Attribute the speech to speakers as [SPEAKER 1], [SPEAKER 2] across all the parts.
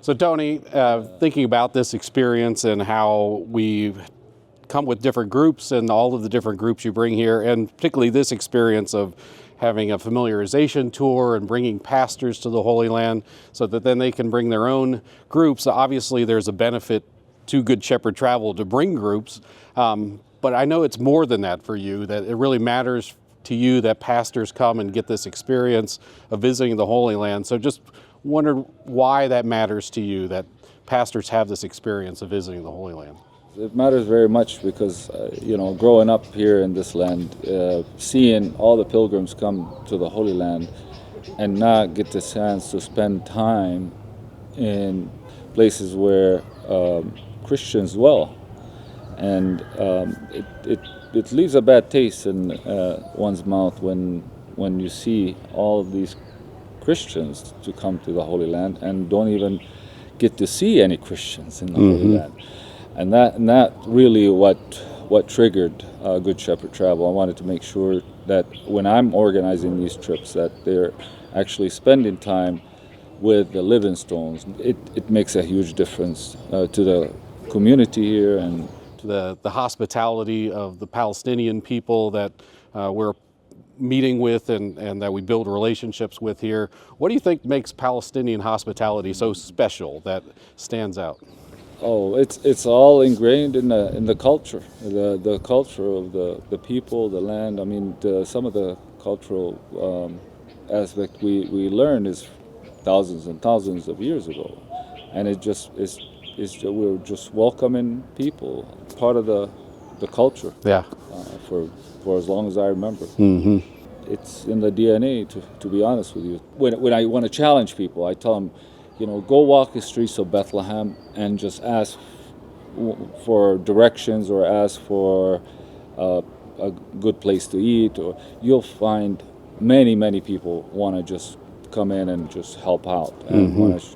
[SPEAKER 1] So Tony, thinking about this experience and how we've come with different groups and all of the different groups you bring here, and particularly this experience of having a familiarization tour and bringing pastors to the Holy Land so that then they can bring their own groups. Obviously, there's a benefit to Good Shepherd Travel to bring groups, but I know it's more than that for you, that it really matters to you that pastors come and get this experience of visiting the Holy Land. So just wondered why that matters to you, that pastors have this experience of visiting the Holy Land.
[SPEAKER 2] It matters very much because, growing up here in this land, seeing all the pilgrims come to the Holy Land and not get the chance to spend time in places where Christians dwell. And it leaves a bad taste in one's mouth when you see all of these Christians to come to the Holy Land and don't even get to see any Christians in the Holy Land. And that really what triggered Good Shepherd Travel. I wanted to make sure that when I'm organizing these trips that they're actually spending time with the living stones. It makes a huge difference to the community here and
[SPEAKER 1] the hospitality of the Palestinian people that we're meeting with and that we build relationships with here. What do you think makes Palestinian hospitality so special that stands out?
[SPEAKER 2] Oh, it's all ingrained in the culture, the culture of the people, the land. I mean, some of the cultural aspect we learned is thousands and thousands of years ago, and it just is we're just welcoming people, part of the culture.
[SPEAKER 1] Yeah.
[SPEAKER 2] For as long as I remember. It's in the DNA, to be honest with you. When I want to challenge people, I tell them, go walk the streets of Bethlehem and just ask for directions or ask for a good place to eat, or you'll find many people want to just come in and just help out and want to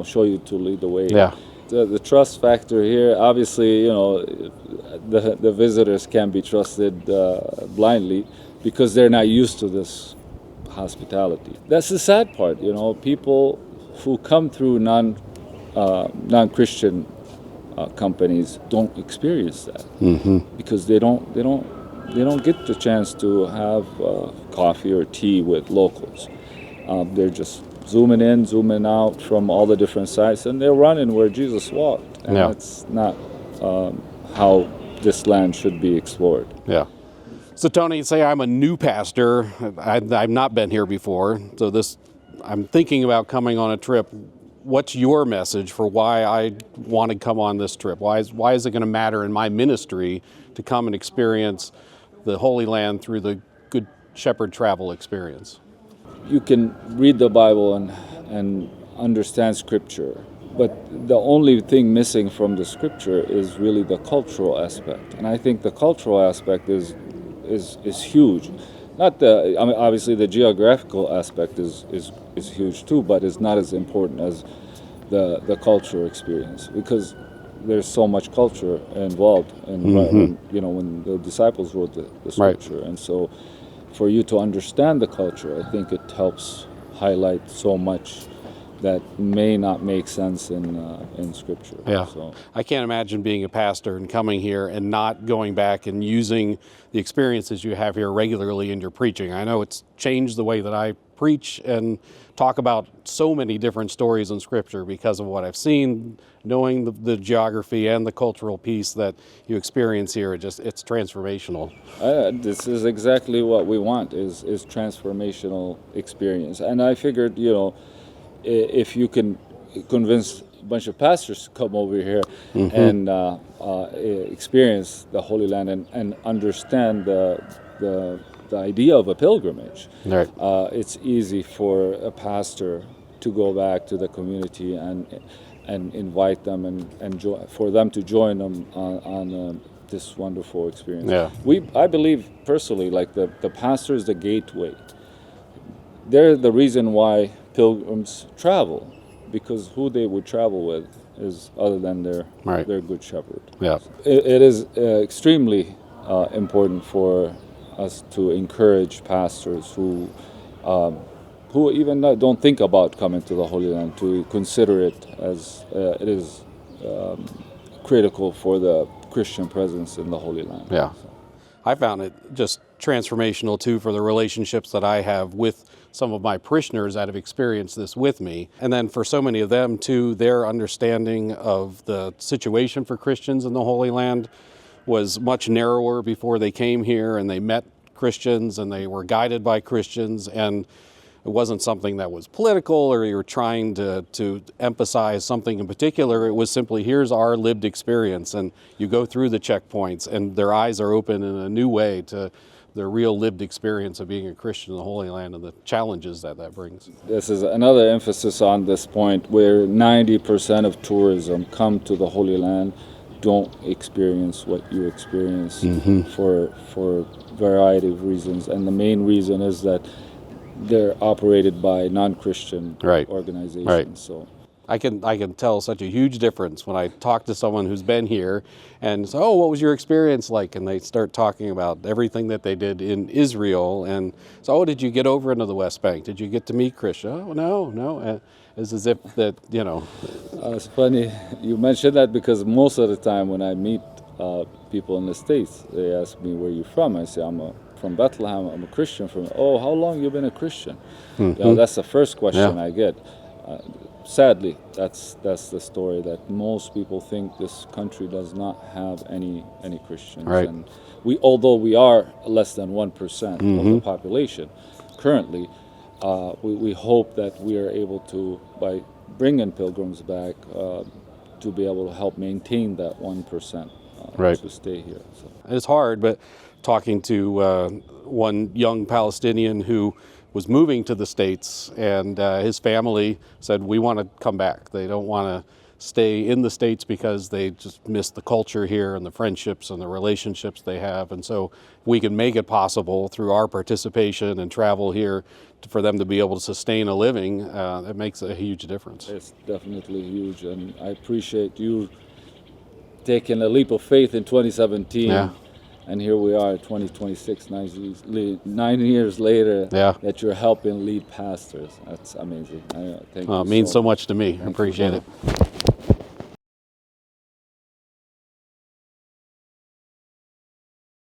[SPEAKER 2] show you to lead the way.
[SPEAKER 1] Yeah.
[SPEAKER 2] The trust factor here, obviously, the visitors can't be trusted blindly because they're not used to this hospitality. That's the sad part, people who come through non-Christian companies don't experience that because they don't get the chance to have coffee or tea with locals. They're just zooming in, zooming out from all the different sites, and they're running where Jesus walked. And that's not how this land should be explored.
[SPEAKER 1] Yeah. So Tony, say I'm a new pastor. I've not been here before. So I'm thinking about coming on a trip. What's your message for why I want to come on this trip? Why is it going to matter in my ministry to come and experience the Holy Land through the Good Shepherd Travel experience?
[SPEAKER 2] You can read the Bible and understand Scripture, but the only thing missing from the Scripture is really the cultural aspect. And I think the cultural aspect is huge. Obviously the geographical aspect is huge too, but it's not as important as the cultural experience because there's so much culture involved. And when the disciples wrote the Scripture, and so for you to understand the culture, I think it helps highlight so much that may not make sense in Scripture.
[SPEAKER 1] Yeah.
[SPEAKER 2] So
[SPEAKER 1] I can't imagine being a pastor and coming here and not going back and using the experiences you have here regularly in your preaching. I know it's changed the way that I preach and talk about so many different stories in Scripture because of what I've seen, knowing the geography and the cultural piece that you experience here. It's transformational.
[SPEAKER 2] This is exactly what we want is transformational experience. And I figured, if you can convince a bunch of pastors to come over here and experience the Holy Land and understand the idea of a pilgrimage,
[SPEAKER 1] right.
[SPEAKER 2] It's easy for a pastor to go back to the community and invite them and for them to join them on this wonderful experience.
[SPEAKER 1] Yeah.
[SPEAKER 2] I believe personally, like the pastor is the gateway. They're the reason why pilgrims travel, because who they would travel with is other than their good shepherd.
[SPEAKER 1] Yeah.
[SPEAKER 2] It is extremely important for us to encourage pastors who who even don't think about coming to the Holy Land to consider it as it is critical for the Christian presence in the Holy Land.
[SPEAKER 1] Yeah. I found it just transformational too for the relationships that I have with some of my parishioners that have experienced this with me. And then for so many of them too, their understanding of the situation for Christians in the Holy Land was much narrower before they came here and they met Christians and they were guided by Christians, and it wasn't something that was political or you were trying to emphasize something in particular. It was simply, here's our lived experience, and you go through the checkpoints and their eyes are open in a new way to the real lived experience of being a Christian in the Holy Land and the challenges that brings.
[SPEAKER 2] This is another emphasis on this point, where 90% of tourism come to the Holy Land don't experience what you experience for a variety of reasons. And the main reason is that they're operated by non-Christian organizations.
[SPEAKER 1] Right.
[SPEAKER 2] So
[SPEAKER 1] I can tell such a huge difference when I talk to someone who's been here and say, oh, what was your experience like? And they start talking about everything that they did in Israel. And so, oh, did you get over into the West Bank? Did you get to meet Christian? Oh, no. It's as if that,
[SPEAKER 2] It's funny you mentioned that, because most of the time when I meet people in the States, they ask me, where you from? I say, I'm from Bethlehem, I'm a Christian. Oh, how long you been a Christian? That's the first question I get. Sadly, that's the story, that most people think this country does not have any Christians.
[SPEAKER 1] Right.
[SPEAKER 2] And although we are less than 1% of the population currently, we hope that we are able to, by bringing pilgrims back, to be able to help maintain that 1% to stay here. So.
[SPEAKER 1] It's hard, but talking to one young Palestinian who was moving to the States, and his family said, we want to come back. They don't want to stay in the States because they just miss the culture here and the friendships and the relationships they have. And so we can make it possible through our participation and travel here for them to be able to sustain a living. It makes a huge difference.
[SPEAKER 2] It's definitely huge, and I appreciate you taking a leap of faith in 2017.
[SPEAKER 1] Yeah.
[SPEAKER 2] And here we are, 2026, 9 years later, that you're helping lead pastors. That's amazing. Thank you.
[SPEAKER 1] It means so much to me. I appreciate it.